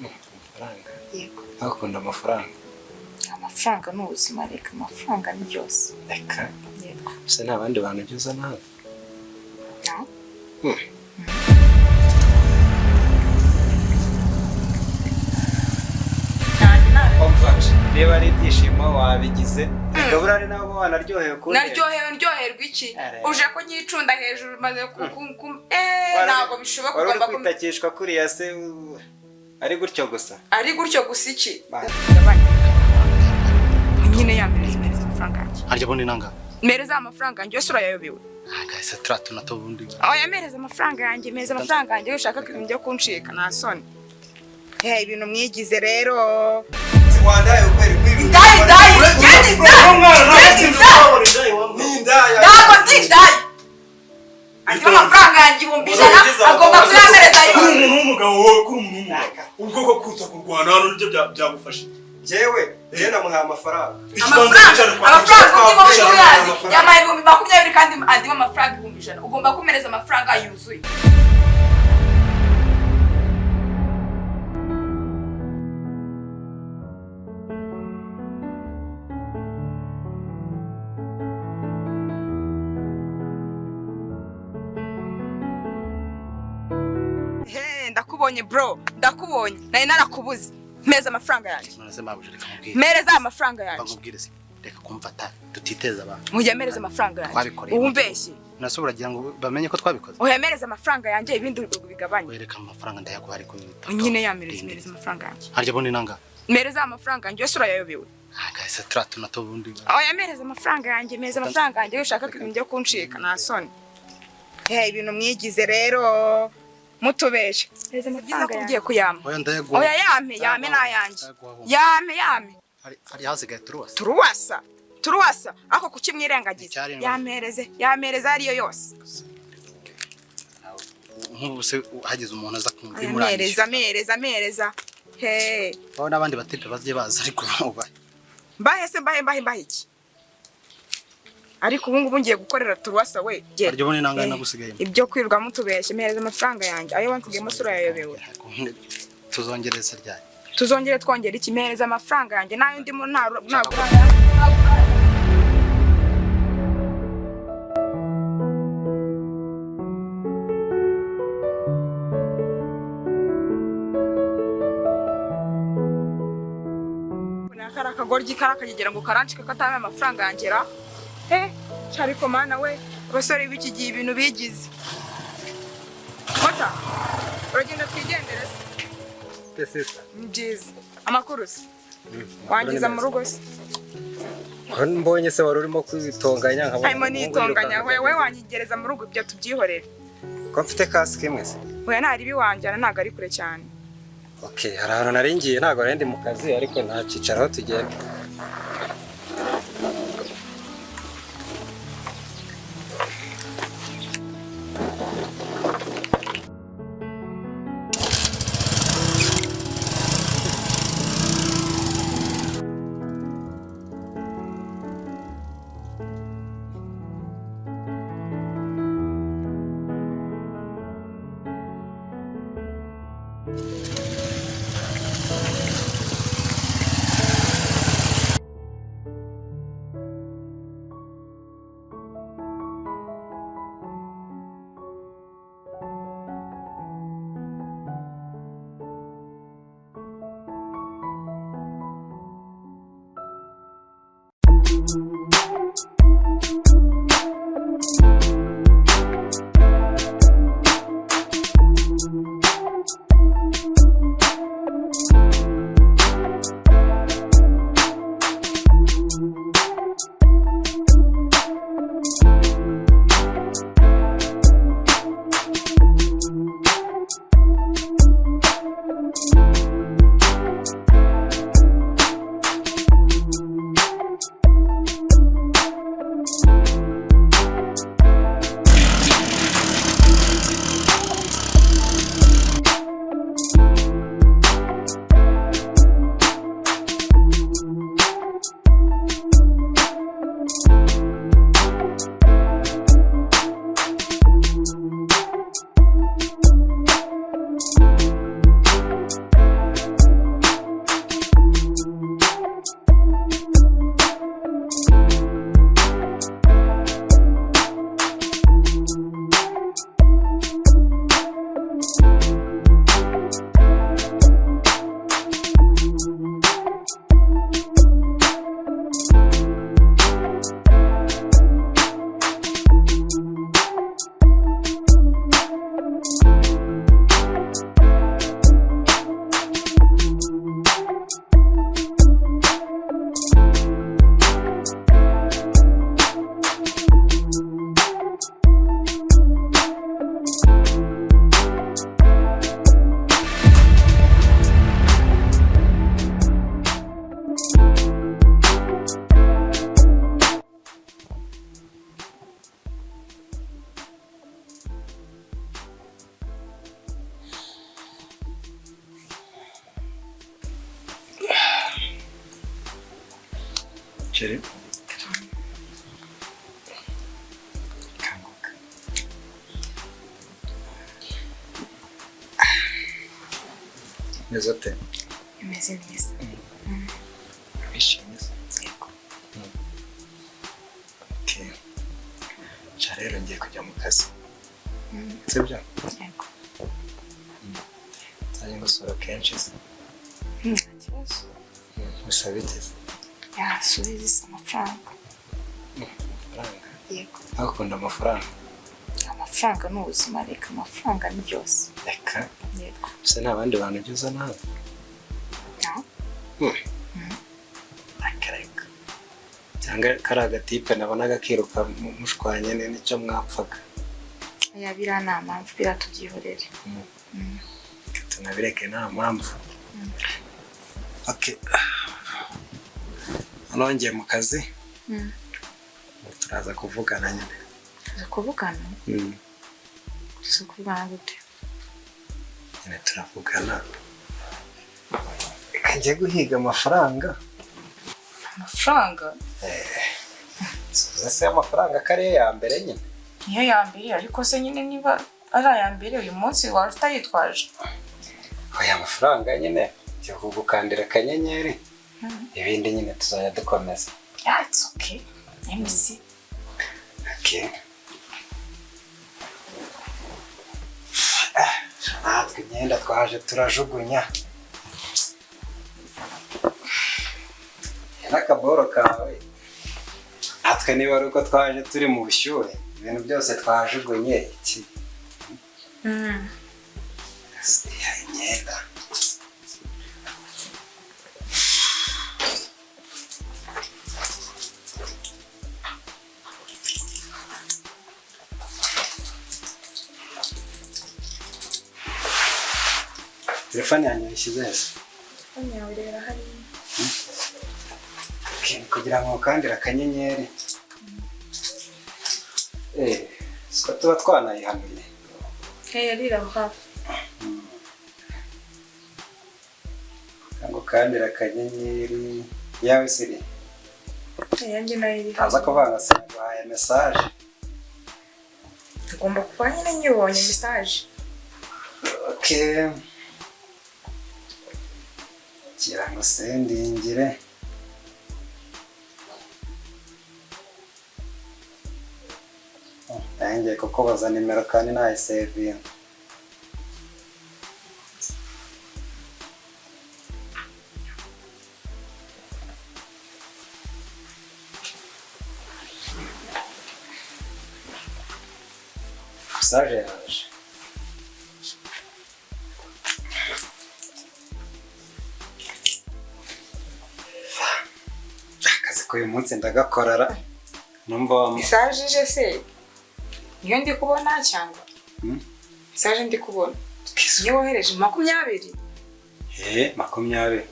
amafaranga yego akunda amafaranga amafaranga n'ubuzima reka amafaranga ni byose reka yego se nta bandi bantu ugeze nawe niba ari ibyishimo wabigize gabura ari nabo wanaryohewe kuri naryoherwa iki uje ko nyicunda hejuru maze ntabwo bishoboka ugomba kwitakishwa kuriya se ari gutyo gusa iki nyine yamereza amafaranga yanjye harya bundi nanga mereza amafaranga yanjye yose urayayobewe agahise turato nato bundi yamereza amafaranga yanjye meza amafaranga yanjye ushaka ko ibintu byo kunshika nta soni ibintu mwigize rero wandaye ukweri kwibi ndai andi amafaranga yanjye 100 agomba kuyamereza yose n'umugabo wowe kuri umuntu ubwo ko kuza kurwana hano nibyo byagufasha jewe namuhaye amafaranga yamaye 20 kandi andi amafaranga 100 ugomba kumereza amafaranga yuzuye ndakubonye bro ndakubonye nari narakubuze meza amafaranga yanjye mereza amafaranga yanjye bakubwire se reka kumfata tutiteza abantu muyamereza amafaranga yanjye ubumbeshye nasubiragira ngo bamenye ko twabikoze uyamereza amafaranga yanjye ibindi bigabanye wereka amafaranga ndayaguha ariko nyine yamereza amafaranga yanjye harya bundi nanga mereza amafaranga yanjye yose urayayobewe agahise turato nato bundi yamereza amafaranga yanjye meza amafaranga yanjye ushaka ko ibintu byo kunshika nta soni ibintu mwigize rero mutubeshe reza amafaranga ugiye kuyama oya yame nayanjye yame hari hasigaye turuwasa ako kukimwirengagiza yamereza ariyo yose nk'ubu se hagize umuntu aza kumurangije mereza aho n'abandi batipe baziye baza ariko mbahe iki ariko ubu ngubu ngiye gukorera turuwasa we harya ubone nanga nagusigaye ibyo kwirwa mutubeshe mereza amafaranga yanjye ayo wansigiyemo sura yayobewe tuzongereza ryari tuzongere twongera iki mereza amafaranga yanjye nayo ndimo ntabwo akagoryi karakagera ngo karanshika katame amafaranga yangera ariko mana we abasore b'iki gihe ibintu bigize mota uragenda twigendere se byiza amakuru se wangiza mu rugo se mbonye se wari urimo kwitonganya nkabona harimo nitonganya we wanyigereza mu rugo ibyo tubyihorere ko mfite kasike imwe se oya ntari biwanjyana ntabwo ari kure cyane okay hari ahantu naringiye ntabwo nari ndi mu kazi ariko nta cyicaro aho tugenda Chere. Kanguka. Mezote. Imeze neza. Ishimye. Yego. Okay. Rero ngiye kujya mu kazi. Sibyo? Yego. Nzajya ngusura kenshi. Nta kibazo. Gusa bigeze. Subiza amafaranga. Amafaranga? Yego. Akunda amafaranga. Amafaranga ni ubuzima, reka amafaranga ni byose. Reka. Yego. Se nta bandi bantu ugeze nawe? Akareka. Cyangwa kari agatipe nabonaga kiruka mushwanye n'icyo mwapfaga. Aya biriya nta mpamvu, biriya tubyihorere. Tunabireke nta mpamvu. Okay. Hano ngiye mu kazi. Turaza kuvugana nyine. Tuza kuvugana? Tuza kuvugana gute? Nyine turavugana. Reka njye guhiga amafaranga. Amafaranga? Se amafaranga kariya ya mbere nyine. Niyo ya mbere, ariko se nyine niba ari aya mbere uyu munsi waje utayitwaje. Oya amafaranga nyine cyo kugukandira akanyenyeri. Ibindi nyine tuzajya dukomeza. Yeah, it's okay. Let me see. Okay. Natwe imyenda twaje turajugunya. N'akaboro kawe. Natwe niba ari uko twaje turi mu bushyuhe. Ibintu byose twajugunye iki. Imyenda. Telefone yanjye yishyize heza. Telefone yawe rero hari. Kugira ngo ukandire akanyenyeri. Siko tuba twanayihanuye. Yarira hafi. Ngo ukandire akanyenyeri yawe siri. Yanjye nayo iri. Aza kuvanga se bahaye message. Ugomba kuba nyine nyibonye message. Okay. Kira ngo sendingire. Nanjye koko baza nimero kandi nayisevinga. Message yaje. Akazi k'uyu munsi ndagakorara. Numva wa Message je se. Niyo ndi kubona cyangwa? Message ndi kubona. Niyo wohereje 20. 20.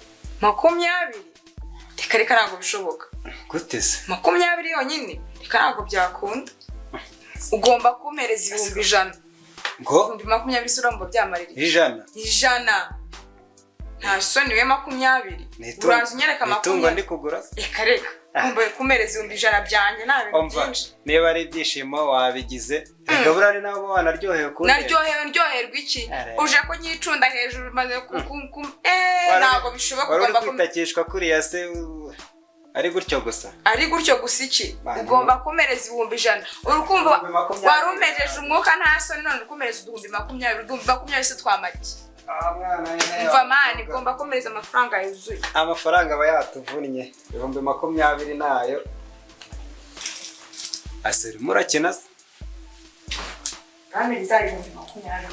20? Reka ntabwo bishoboka. Gute se? 20 yonyine. Reka ntabwo byakunda. Ugomba kumpereza 100. Ngo 20 surombo byamarira. 100. Nta soni we 20. Uraza unyereka 20. Itungo ndi kugura. Reka. Ugomba kumpereza 100 byanjye nabe byinshi. Niba ari ibyishimo wabigize. Reka burari nabo wanaryohewe kuri. Naryoherwa iki? Uje ko nyicunda hejuru maze ntabwo bishoboka ugomba kwitakishwa kuri ya se ari gutyo gusa. Ari gutyo gusa iki? Ugomba kumereza 100. Urukumva warumejeje umwuka nta soni none ukumereza 20. 20 se twamaki. Umva mani ugomba kumereza amafaranga yuzuye. Amafaranga aba yatuvunnye. 20 nayo. Aseri murakina. Kandi bizari 20.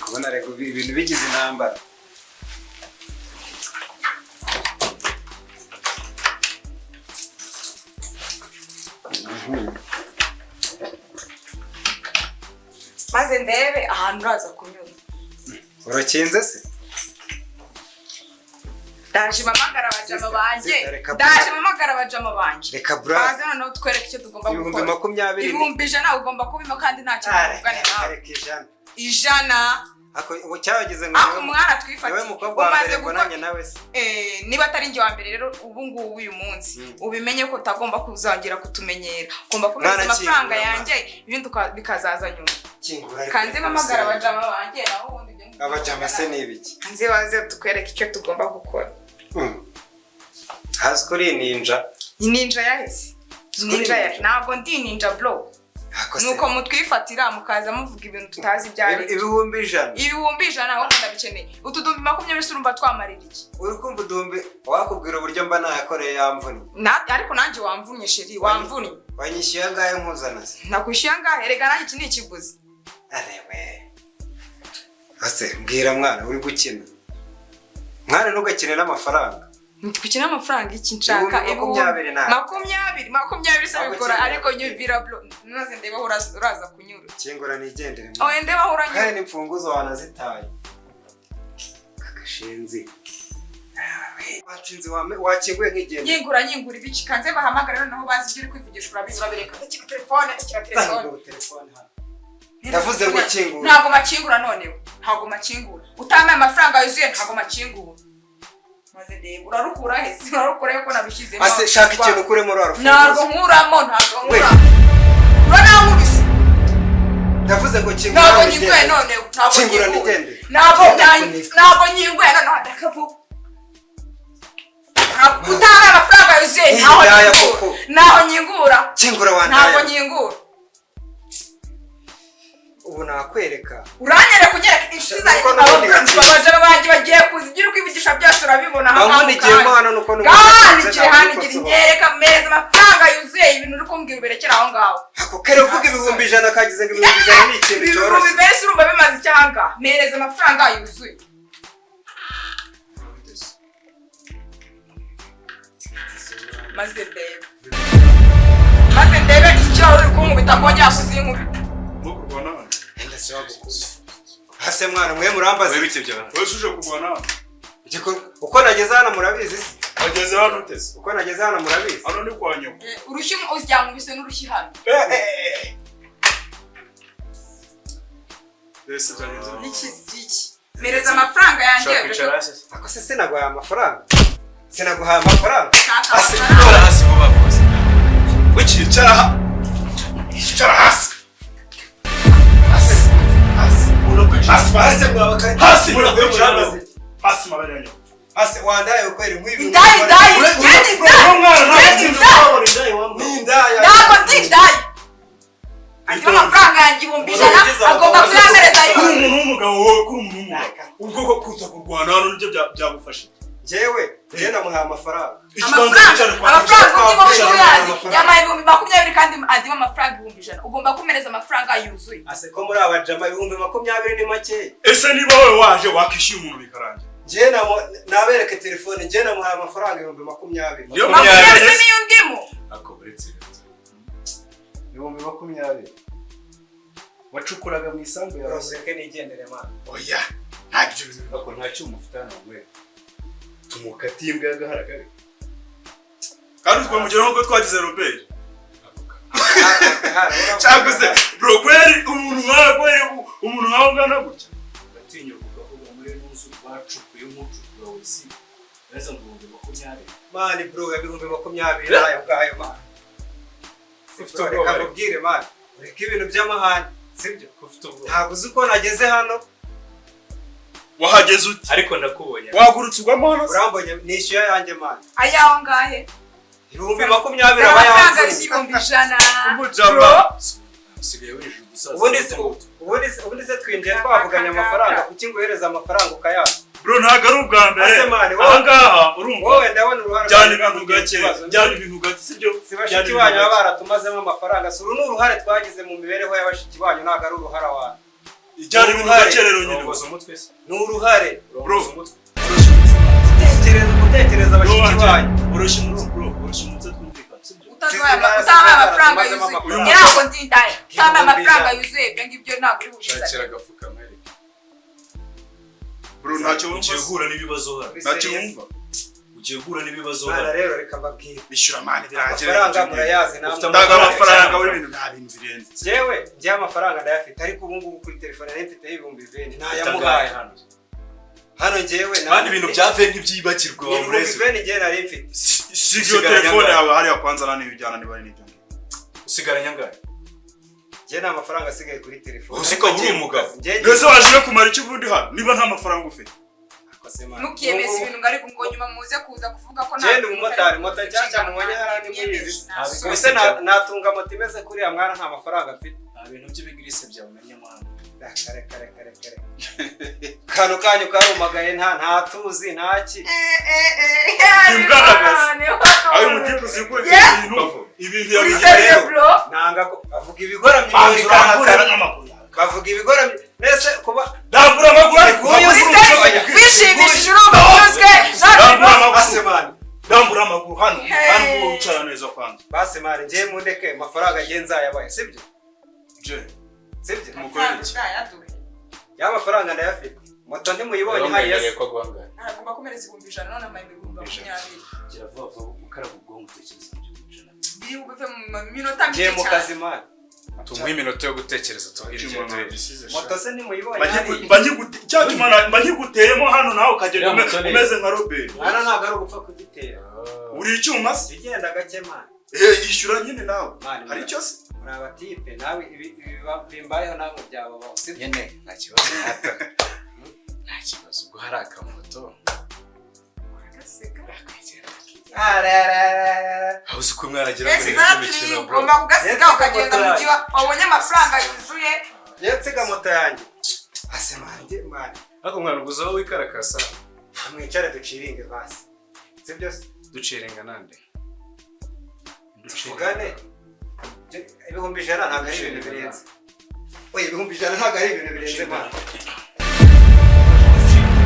Kubona rego ibintu bigize intambara. Maze ndebe ahantu uraza kunyura. Urakinze se? Daje mamagara abajama banje. Reka bra. Baza noneho twereke icyo tugomba gukora. 20. 100 ugomba kubimo kandi nta kintu uvugane nawe. 100. Ako cyageze ngo ako mwana twifatiye yewe mukobwa wa mbere ngo nanjye nawe se niba atari njye wa mbere rero ubu ngubu uyu munsi ubimenye ko utagomba kuzangira kutumenyera ugomba kumenya amafaranga yanjye ibindi bikazaza nyuma kanze mpamagara abajama banjye naho ubundi ibyo abajama se n'ibiki kanze baze tukwereka icyo tugomba gukora hazi kuri ninja yahise ninja ya ntabwo ndi ninja bro nuko mutwifatira mukaza muvuga ibintu tutazi byari ibihumbi ijana aho ndabikeneye utudumbi 20 surumva twamarira iki uri kumva udumbi wakubwira uburyo mba nayakoreye yamvunye ariko nanjye wamvunye sheri wamvunye wanyishyuye angahe nkuzana se nakwishyuye angahe rega nanjye iki ni ikiguzi arewe ase mbwira mwana uri gukina mwana ntugakine n'amafaranga Tukina amafaranga iki nshaka 20 se bikora ariko nyumvira bro naze ndeba uraza kunyura kingura nigendere oye ndeba uranyura kandi imfunguzo wanazitaye kakashenzi wacinze wakinguye nk'igende nyingura ibiki kanze bahamagara naho bazi ibyo uri kwivugisha urabireka telefone hano ndavuze ngo kingura ntago makingura noneho ntago makingura utamaye amafaranga yuzuye ntago makingura maze ndeba urarukura hese urarukura yuko nabishizemo ase shaka ikintu kuremo rwarufunguzo ntago nkuramo uranankubise ndavuze ngo kingura ntago nyingwe noneho kingura nigende ntago nyingwe noneho ndakavuga utamaye amafaranga yuzuye ntaho nyingura kingura wandaye ntago nyingura ubu nakwereka uranyere kunyereka inshuti zanjye abajama banjye bagiye kuza ibyo uri kwivugisha byose urabibona hanigire nyereka meza amafaranga yuzuye ibintu uri kumbwira uberekera aho ngaho ako kare uvuga ibihumbi 100 kagize ngo ibihumbi 100 ni ikintu cyoroshye ibihumbi mbese urumva bimaze icyanga mereza amafaranga yuzuye maze ndebe icyo uri kunkubita kongera kuzinkubita hase mwana mwe murambaze bite bya wese uje kugwana uko nageze hano murabizi se wageze hano utese uko nageze hano murabizi hano ni kwa nyoko urushyi uzyankubise n'urushyi hano Dese byanze iki mereza amafaranga yanjye ako se sinaguhaye amafaranga amafaranga hasi vuba vuba wicara hasi hasi mabaranyo hasi wandaye ukweri nk'ibi ndai amafaranga yanjye 100 agomba kuyamereza yose n'umugabo wowe kuri umuntu ubwo ko kuza kurwana hano nibyo byagufasha jewe namuhaye amafaranga yamaye 20 kandi andimo amafaranga 100 ugomba kumereza amafaranga yuzuye ase ko muri abajama 20 ni make ese niba wowe waje wakishyuye umuntu bikarangira je nabereke telefone je namuhaye amafaranga 20 niyo ndimo ako buretse 20 wacukuraga mu isambu yawe roseke nigendere mana oya ntabyo ako ntacyo umufitana we tumukatiye imbwa y'agaharagare kandi twamugera nko twagize Robert cyaguze bro kweri umuntu nkaho ngana gutya batinya kuvuga muri n'uzu bacukuye umucukura wese neza ngo 20 mani bro ya 20 ayo ngayo man sifto reka mubwire man reka ibintu by'amahane sibyo ntabwo uzi ko nageze hano wahageze uti ariko ndakubonye wagurutse ugwamo hano urambonye nishyuye yanjye man ayaho ngahe 20 abayanze ibihumbi 100 umujamba usigaye wijije gusaza ubundi se twinjiye twavuganye amafaranga kuki nguhereza amafaranga ukayanga bro ntago ari ubwa mbere ahangaha urumva wowe ndabona uruhara byane ibintu gake sibyo bashiki banyu baba baratumazemo amafaranga suru n'uruhare twagize mu mibereho y'abashiki banyu ntago ari uruhara wanyu ijyane ibintu gake rero nyine n'uruhare bro utekereza abashiki banyu uroshye umutse twumvikana sibyo utamaye amafaranga yuzuye ntabwo ndindaye utamaye amafaranga yuzuye ibyo ngibyo ntabwo uri bushakira shakira agafuka bro ntacyo wumva uhura n'ibibazo hano ntacyo wumva ugiye guhura n'ibibazo Mana rero reka mbabwire bishyura mani amafaranga murayazi ndaga amafaranga muri ibintu nta bintu zirenze jewe njye amafaranga ndayafite ariko ubu ngubu kuri telefone nari mfite ibihumbi 20 nayamuhaye hano njyewe kandi ibintu bya veni byibakirwa wa ureze ibihumbi 20 njye nari mfite sigiyo telefone yawe hariya kwanza nani bijyana niba ari n'ibyo usigaranya ngahe njye nta mafaranga asigaye kuri telefone usika uri umugabo mbese waje kumara iki ubundi hano niba nta mafaranga ufite ntukiyemeze ibintu ngari ngo nyuma muze kuza kuvuga ko nta umumotari moto cyangwa mubonye harani mwizi ese natunga moto imeze kuri ya mwana nta mafaranga mfite nta bintu by'ibigirisi byawe umenye mwana kare kano kanyu karumagaye nta tuzi ntaki ayo mutipu zikwe ibintu nanga ko bavuga ibigoramye bavuga ibigoramye nese kuba ndambura amaguru bishimishije urumva ndambura amaguru hano ucara neza kwanza basemane ngiye mundeke amafaranga agenza yabaye sibyo sibyo mukorera iki ya mafaranga ndayafite moto ntimuyibonye hayi yes agomba komereza 100 none amaye 20 kiravuga ukaraba ubwonko utekereza byo bive mu minota mike cyane mu kazi man tumuhe iminota yo gutekereza tuhirije moto se ntimuyibonye bagiguteyemo hano nawe ukagenda umeze nka Robert hano ntabwo ari ugupfa kugitera uri icyuma se igenda gake man yishyura nyine nawe hari icyo se muri abatipe nawe ibi bimbayeho nawe byabo bose nyene nta kibazo nta kibazo ubwo hari akamoto hauze ko mwaragira kuri imikino bro ugomba kugasiga ukagenda mu gihe wabonye amafaranga yuzuye yetse moto yanjye asemanje man ariko mwana uguza aho wikarakasa mwicare duciringe basi sibyo ducirenga nande tuvugane ibihumbi 100 ntabwo ari ibintu birenze oye ibihumbi 100 ntabwo ari ibintu birenze man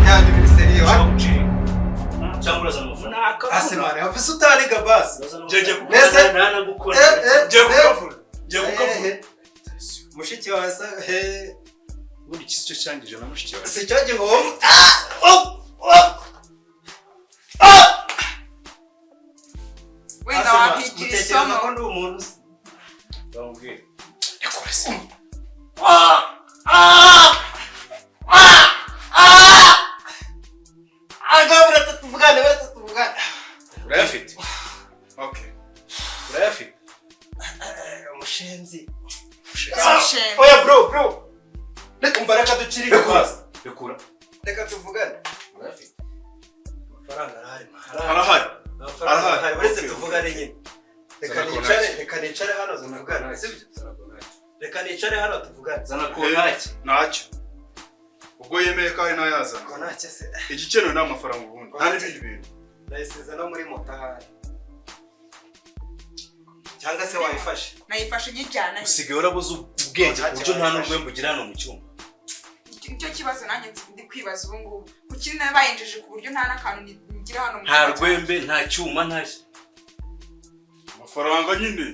yani ministeriyo cyangwa amafaranga asemane afise utaniga basi jeje kukora nana gukora je kukavura mushiki wawe sa he ubundi cyo cyangije na mushiki wawe si cyo gihombo wenda wakikira isomo ko ndi umuntu bambwira agabura tutuvugane urayafite okay urayafite umushenzi Umushenzi. oya bro reka umbaraka ducirike basi rekura reka tuvugane urayafite amafaranga arahari uretse tuvugane nyine reka nicare hano tuvugane sibyo reka nicare hano tuvugane zana konaki ntacyo ubwo yemeye ko ari nayaza ko ntacyo se igikenewe ni amafaranga ubundi nta n'ibindi bintu ndayisize no muri Motari cyangwa se wayifashe nayifashe nyijyana usigaye urabuze ubwenge ku buryo nta n'urwe mbugira hano mu cyumba icyo kibazo nanjye ndi kwibaza ubu ngubu kuki nabayinjije ku buryo nta n'akantu ngira hano mu nta rwembe nta cyuma nta amafaranga nyine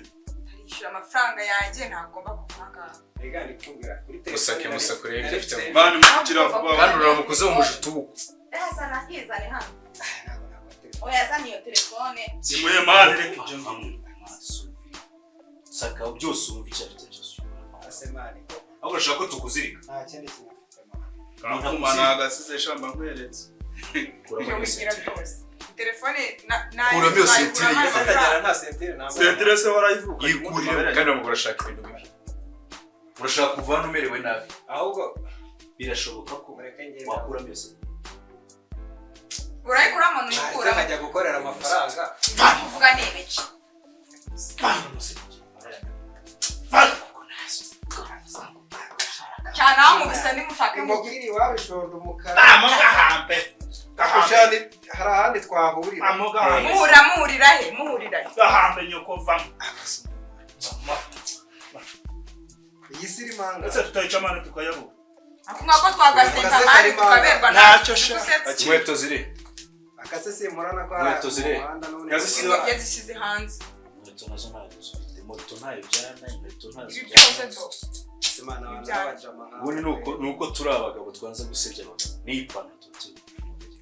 arishyura amafaranga yanjye ntagomba kuvanga rega ndikubwira kuri musake musakure ibyo afite bani mukira vuba kandi uramukoze mu mujutuku yazana hizane hano oya zana iyo telefone simuye mani reka ibyo ngibyo saka byose umva icyo afite cyose asemane aho urashaka ko tukuzirika nta kindi kintu kampumana agasize shamba nkweretse kuramubwira byose telefone kuramo iyo sentire nta sentire nta sentire se warayivuga yikurira kandi ngo urashaka ibintu bibi urashaka kuva hano umerewe nabi ahubwo birashoboka ko wakuramo iyo sentire urayikuramo nuyikura nkajya gukorera amafaranga uvuga n'ibiki cyane aho mubisa nimushake umubwiri wabishonda umukara amugahambe hari ahandi twahurira muhurira he gahambe nyoko vamo iyi siri manga ese tutayica amana tukayabura akumva ko twagaseka mari tukaberwa ntacyo sha inkweto ziri akase simurana ko inkweto ziri yazisize hanze inkweto nazo ntabwo zifite moto ntayo byana inkweto ntazo ibi byose do ubundi nuko turi abagabo twanze gusebya abagabo n'iyipantaro tuti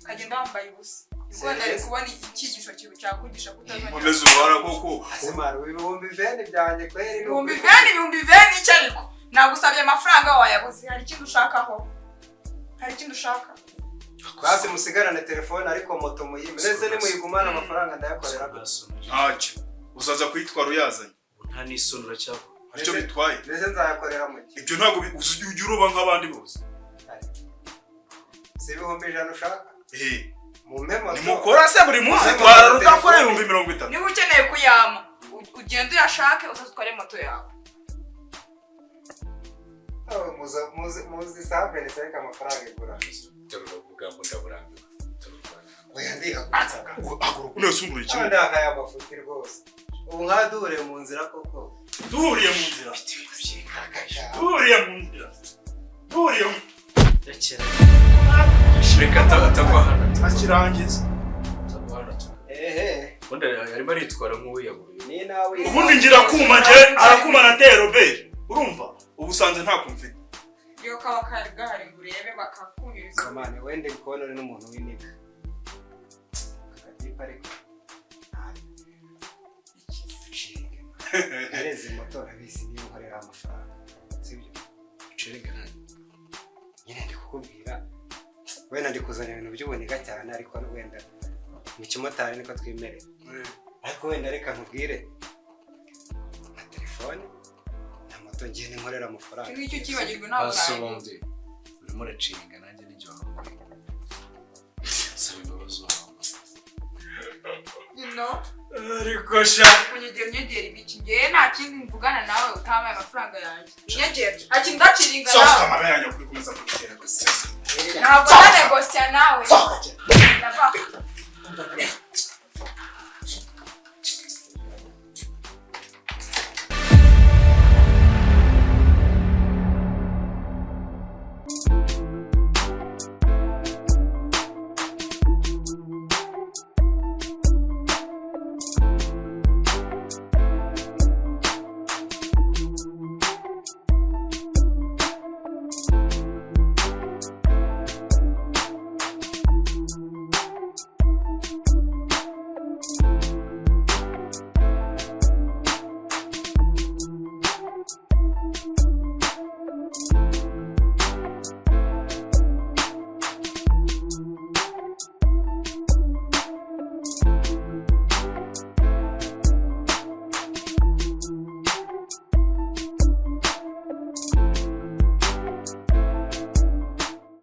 kagenda wambaye ubusa ubwo ndari kubona icyigisho cyakugisha kutazana Komeza ubara koko. Asemara ibihumbi 20 byanjye kweri. ibihumbi 20 icyo ariko nagusabye amafaranga wayabuze hari ikindi ushakaho Basi musigarane telefone ariko moto muyime neze nimuyigumana amafaranga ndayakorera Ntacyo uzaza kwitwara uyazanye nta n'isonura cyabo aricyo bitwaye neze nzayakorera mu gihe ibyo ntabwo ujya uroba nk'abandi bose si ibihumbi 100 ushaka mu memo nimukora se buri munsi twara rudakora 30. niba ukeneye kuyama ugende uyashake uzatware moto yawe muzi savere se amafaranga igura tuvuga ngo ndaburambiwe oya ndihaguruka haguruka unasungura ikintu ndakaya amafuti rwose ubu nkadure mu nzira koko duhuriye mu nzira yakera reka atagwa hano akirangiza ubundi arimo aritwara nk'uwiyaguye ni nawe ubundi ngira kuma nje arakuma nateye Robert urumva ubusanze nta kumfite iyo kaba kari gahari urebe bakakunyuriza kamane wende kubona uri n'umuntu w'iniga akadipa ariko Ereze motora bisi niyo nkorera amafaranga sibyo ucerega nani nyine ndi kukubwira wenda ndi kuzana ibintu by'ubuniga cyane ariko wenda mu kimotari niko twimereye ariko wenda reka nkubwire na telefone na moto ngiye nkorera amafaranga icyo kibagirwa nawe ubundi urimo uracinga nanjye n'ijyo saba imbabazi wawe ariko sha unyegera ibiki ngiye nta kindi mvugana nawe utamaye amafaranga yanjye unyegera akindaciringa nawe soka amabere yanjye kuri kumeza kugera gusa ntabwo nanegosya nawe